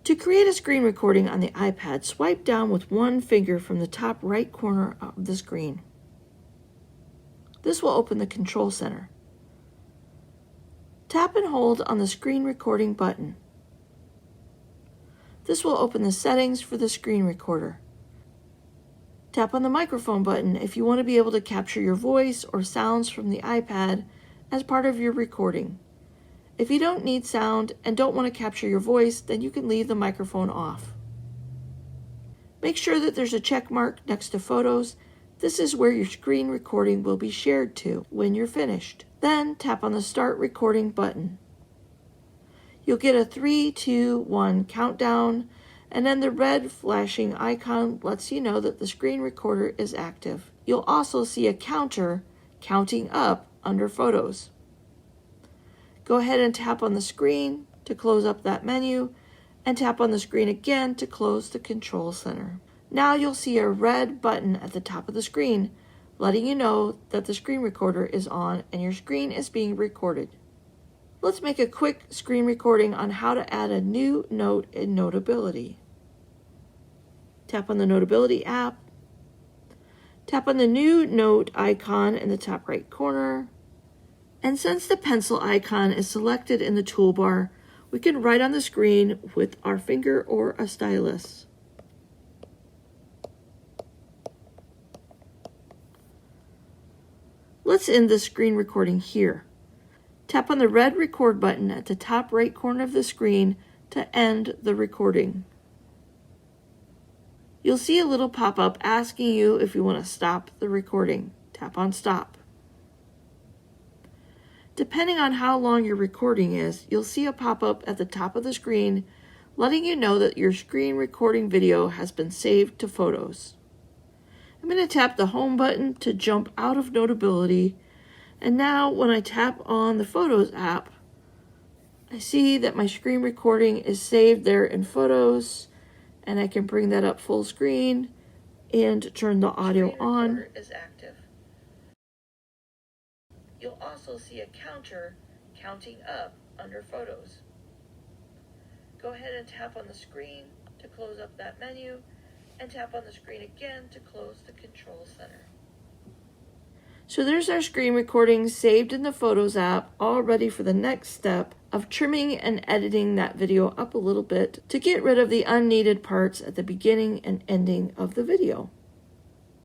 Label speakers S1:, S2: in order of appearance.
S1: To create a screen recording on the iPad, swipe down with one finger from the top right corner of the screen. This will open the Control Center. Tap and hold on the screen recording button. This will open the settings for the screen recorder. Tap on the microphone button if you want to be able to capture your voice or sounds from the iPad as part of your recording. If you don't need sound and don't want to capture your voice, then you can leave the microphone off. Make sure that there's a check mark next to Photos. This is where your screen recording will be shared to when you're finished. Then tap on the Start Recording button. You'll get a 3, 2, 1 countdown, and then the red flashing icon lets you know that the screen recorder is active. You'll also see a counter counting up under Photos. Go ahead and tap on the screen to close up that menu, and tap on the screen again to close the Control Center. Now you'll see a red button at the top of the screen, letting you know that the screen recorder is on and your screen is being recorded. Let's make a quick screen recording on how to add a new note in Notability. Tap on the Notability app. Tap on the new note icon in the top right corner. And since the pencil icon is selected in the toolbar, we can write on the screen with our finger or a stylus. Let's end the screen recording here. Tap on the red record button at the top right corner of the screen to end the recording. You'll see a little pop-up asking you if you want to stop the recording. Tap on Stop. Depending on how long your recording is, you'll see a pop-up at the top of the screen letting you know that your screen recording video has been saved to Photos. I'm going to tap the Home button to jump out of Notability, and now when I tap on the Photos app, I see that my screen recording is saved there in Photos, and I can bring that up full screen and turn the audio on. Is active. You'll also see a counter counting up under Photos. Go ahead and tap on the screen to close up that menu, and tap on the screen again to close the Control Center. So there's our screen recording saved in the Photos app, all ready for the next step of trimming and editing that video up a little bit to get rid of the unneeded parts at the beginning and ending of the video.